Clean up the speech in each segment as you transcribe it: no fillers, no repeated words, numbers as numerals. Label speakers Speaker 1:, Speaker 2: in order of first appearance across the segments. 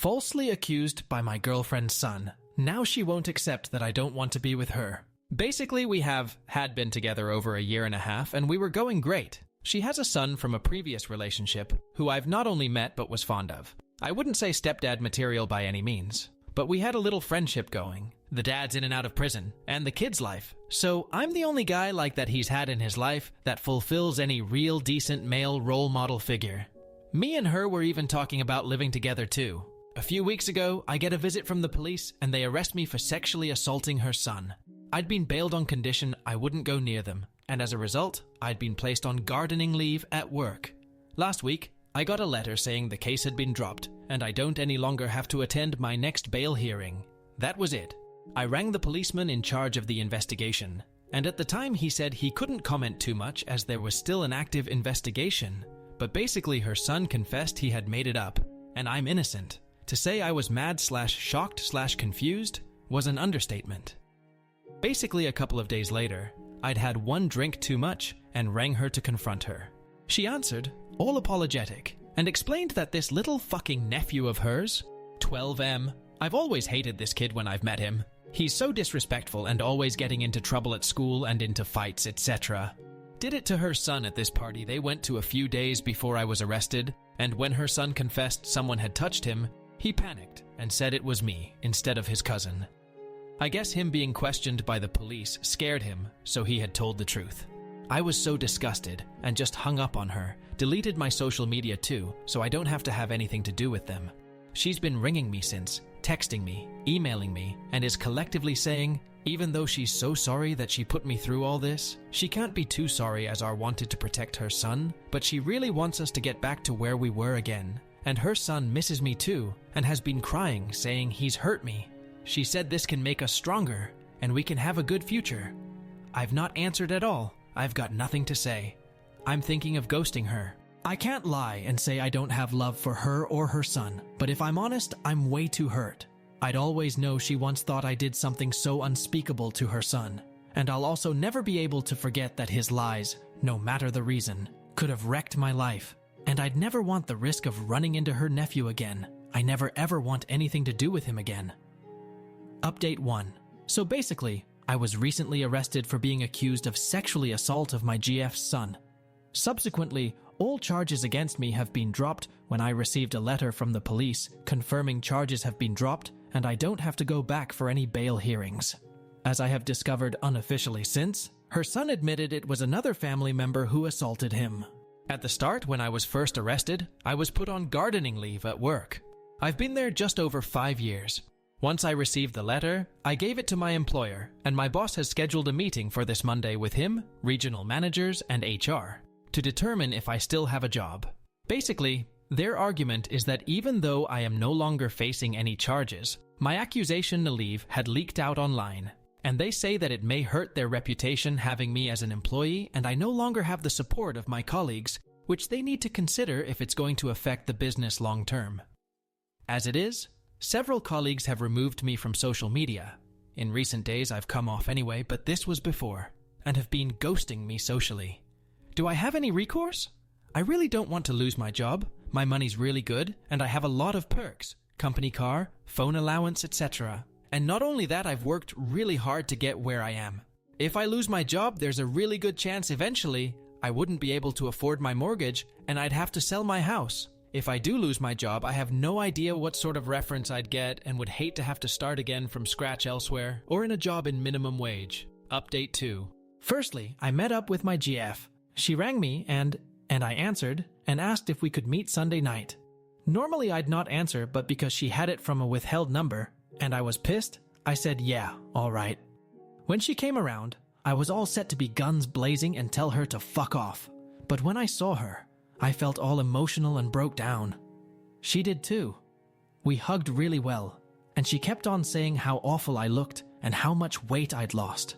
Speaker 1: Falsely accused by my girlfriend's son. Now she won't accept that I don't want to be with her. Basically, we had been together over a year and a half, and we were going great. She has a son from a previous relationship, who I've not only met but was fond of. I wouldn't say stepdad material by any means, but we had a little friendship going. The dad's in and out of prison, and the kid's life. So I'm the only guy like that he's had in his life that fulfills any real decent male role model figure. Me and her were even talking about living together too. A few weeks ago, I get a visit from the police and they arrest me for sexually assaulting her son. I'd been bailed on condition I wouldn't go near them, and as a result, I'd been placed on gardening leave at work. Last week, I got a letter saying the case had been dropped and I don't any longer have to attend my next bail hearing. That was it. I rang the policeman in charge of the investigation, and at the time he said he couldn't comment too much as there was still an active investigation, but basically her son confessed he had made it up, and I'm innocent. To say I was mad/shocked/confused was an understatement. Basically, a couple of days later, I'd had one drink too much and rang her to confront her. She answered, all apologetic, and explained that this little fucking nephew of hers, 12M, I've always hated this kid when I've met him. He's so disrespectful and always getting into trouble at school and into fights, etc. Did it to her son at this party they went to a few days before I was arrested, and when her son confessed someone had touched him, he panicked and said it was me instead of his cousin. I guess him being questioned by the police scared him, so he had told the truth. I was so disgusted and just hung up on her, deleted my social media too, so I don't have to have anything to do with them. She's been ringing me since, texting me, emailing me, and is collectively saying, even though she's so sorry that she put me through all this, she can't be too sorry as I wanted to protect her son, but she really wants us to get back to where we were again. And her son misses me too, and has been crying, saying he's hurt me. She said this can make us stronger, and we can have a good future. I've not answered at all. I've got nothing to say. I'm thinking of ghosting her. I can't lie and say I don't have love for her or her son, but if I'm honest, I'm way too hurt. I'd always know she once thought I did something so unspeakable to her son, and I'll also never be able to forget that his lies, no matter the reason, could have wrecked my life. And I'd never want the risk of running into her nephew again. I never ever want anything to do with him again. Update 1. So basically, I was recently arrested for being accused of sexually assault of my GF's son. Subsequently, all charges against me have been dropped when I received a letter from the police confirming charges have been dropped and I don't have to go back for any bail hearings. As I have discovered unofficially since, her son admitted it was another family member who assaulted him. At the start, when I was first arrested, I was put on gardening leave at work. I've been there just over 5 years. Once I received the letter, I gave it to my employer, and my boss has scheduled a meeting for this Monday with him, regional managers, and HR to determine if I still have a job. Basically, their argument is that even though I am no longer facing any charges, my accusation to leave had leaked out online, and they say that it may hurt their reputation having me as an employee, and I no longer have the support of my colleagues, which they need to consider if it's going to affect the business long term. As it is, several colleagues have removed me from social media. In recent days I've come off anyway, but this was before, and have been ghosting me socially. Do I have any recourse? I really don't want to lose my job. My money's really good, and I have a lot of perks, company car, phone allowance, etc. And not only that, I've worked really hard to get where I am. If I lose my job, there's a really good chance eventually I wouldn't be able to afford my mortgage and I'd have to sell my house. If I do lose my job, I have no idea what sort of reference I'd get and would hate to have to start again from scratch elsewhere or in a job in minimum wage. Update 2. Firstly, I met up with my GF. She rang me and I answered and asked if we could meet Sunday night. Normally I'd not answer, but because she had it from a withheld number and I was pissed, I said yeah, all right. When she came around, I was all set to be guns blazing and tell her to fuck off. But when I saw her, I felt all emotional and broke down. She did too. We hugged really well, and she kept on saying how awful I looked and how much weight I'd lost.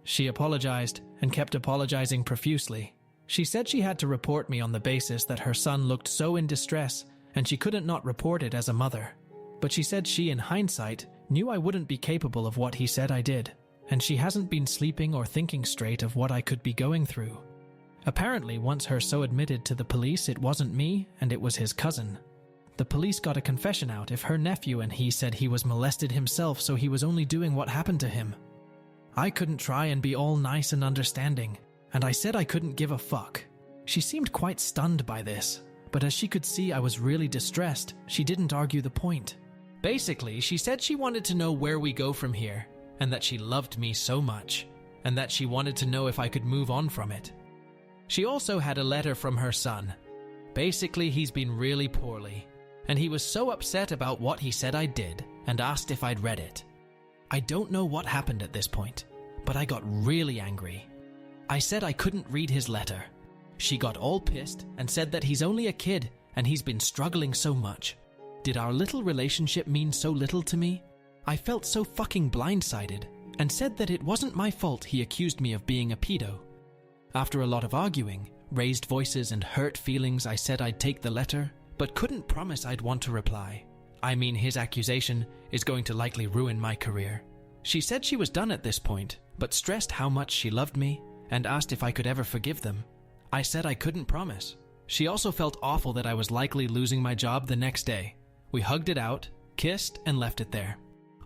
Speaker 1: She apologized and kept apologizing profusely. She said she had to report me on the basis that her son looked so in distress and she couldn't not report it as a mother. But she said she, in hindsight, knew I wouldn't be capable of what he said I did, and she hasn't been sleeping or thinking straight of what I could be going through. Apparently, once her so admitted to the police it wasn't me and it was his cousin. The police got a confession out if her nephew and he said he was molested himself, so he was only doing what happened to him. I couldn't try and be all nice and understanding, and I said I couldn't give a fuck. She seemed quite stunned by this, but as she could see I was really distressed, she didn't argue the point. Basically, she said she wanted to know where we go from here, and that she loved me so much, and that she wanted to know if I could move on from it. She also had a letter from her son. Basically, he's been really poorly, and he was so upset about what he said I did and asked if I'd read it. I don't know what happened at this point, but I got really angry. I said I couldn't read his letter. She got all pissed and said that he's only a kid and he's been struggling so much. Did our little relationship mean so little to me? I felt so fucking blindsided and said that it wasn't my fault he accused me of being a pedo. After a lot of arguing, raised voices and hurt feelings, I said I'd take the letter, but couldn't promise I'd want to reply. I mean, his accusation is going to likely ruin my career. She said she was done at this point, but stressed how much she loved me and asked if I could ever forgive them. I said I couldn't promise. She also felt awful that I was likely losing my job the next day. We hugged it out, kissed, and left it there.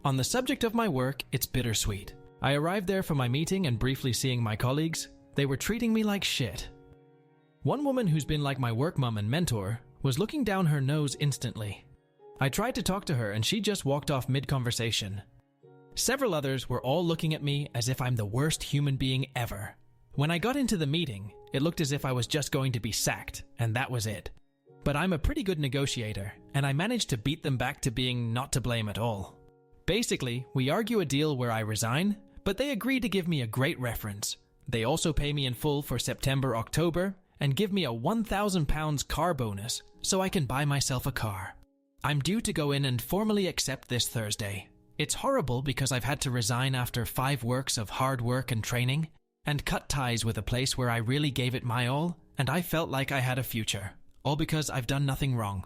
Speaker 1: On the subject of my work, it's bittersweet. I arrived there for my meeting and briefly seeing my colleagues. They were treating me like shit. One woman who's been like my work mum and mentor was looking down her nose instantly. I tried to talk to her and she just walked off mid-conversation. Several others were all looking at me as if I'm the worst human being ever. When I got into the meeting, it looked as if I was just going to be sacked, and that was it. But I'm a pretty good negotiator, and I managed to beat them back to being not to blame at all. Basically, we argue a deal where I resign, but they agree to give me a great reference. They also pay me in full for September, October, and give me a £1,000 car bonus so I can buy myself a car. I'm due to go in and formally accept this Thursday. It's horrible because I've had to resign after 5 weeks of hard work and training, and cut ties with a place where I really gave it my all, and I felt like I had a future, all because I've done nothing wrong.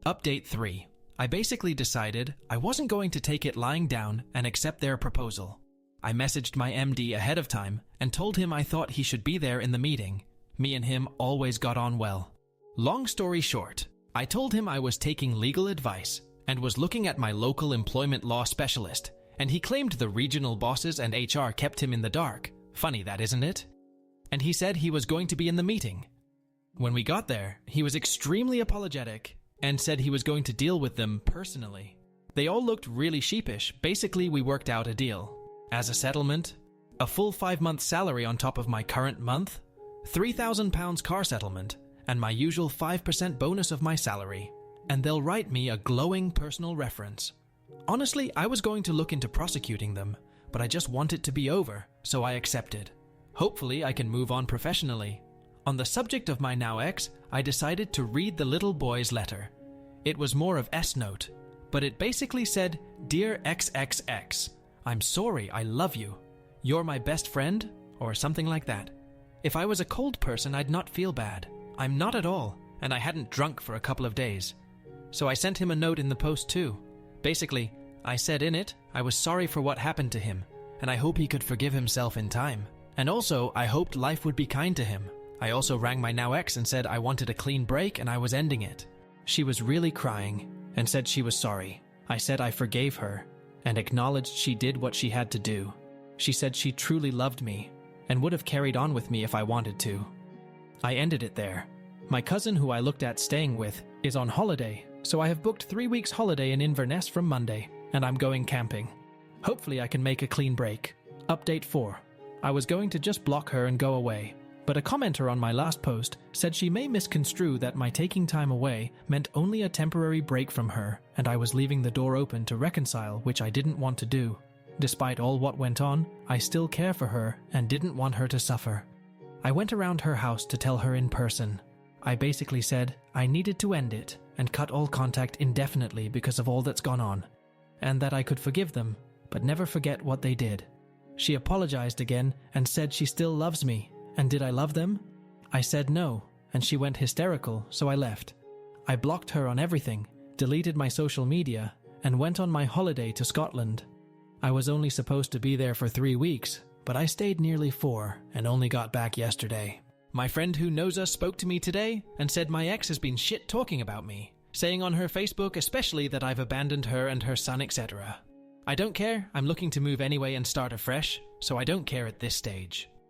Speaker 1: Update 3. I basically decided I wasn't going to take it lying down and accept their proposal. I messaged my MD ahead of time and told him I thought he should be there in the meeting. Me and him always got on well. Long story short, I told him I was taking legal advice and was looking at my local employment law specialist, and he claimed the regional bosses and HR kept him in the dark. Funny that, isn't it? And he said he was going to be in the meeting. When we got there, he was extremely apologetic and said he was going to deal with them personally. They all looked really sheepish. Basically, we worked out a deal. As a settlement, a full 5-month salary on top of my current month, £3,000 car settlement, and my usual 5% bonus of my salary. And they'll write me a glowing personal reference. Honestly, I was going to look into prosecuting them, but I just want it to be over, so I accepted. Hopefully, I can move on professionally. On the subject of my now ex, I decided to read the little boy's letter. It was more of S-note, but it basically said, "Dear XXX, I'm sorry, I love you. You're my best friend," or something like that. If I was a cold person, I'd not feel bad. I'm not at all, and I hadn't drunk for a couple of days. So I sent him a note in the post too. Basically, I said in it, I was sorry for what happened to him, and I hope he could forgive himself in time. And also, I hoped life would be kind to him. I also rang my now ex and said I wanted a clean break and I was ending it. She was really crying and said she was sorry. I said I forgave her and acknowledged she did what she had to do. She said she truly loved me and would have carried on with me if I wanted to. I ended it there. My cousin who I looked at staying with is on holiday, so I have booked 3 weeks holiday in Inverness from Monday, and I'm going camping. Hopefully I can make a clean break. Update 4. I was going to just block her and go away, but a commenter on my last post said she may misconstrue that my taking time away meant only a temporary break from her, and I was leaving the door open to reconcile, which I didn't want to do. Despite all what went on, I still care for her and didn't want her to suffer. I went around her house to tell her in person. I basically said I needed to end it and cut all contact indefinitely because of all that's gone on, and that I could forgive them, but never forget what they did. She apologized again and said she still loves me, and did I love them? I said no, and she went hysterical, so I left. I blocked her on everything, deleted my social media, and went on my holiday to Scotland. I was only supposed to be there for 3 weeks, but I stayed nearly 4 and only got back yesterday. My friend who knows us spoke to me today and said my ex has been shit talking about me, saying on her Facebook especially that I've abandoned her and her son, etc. I don't care, I'm looking to move anyway and start afresh, so I don't care at this stage.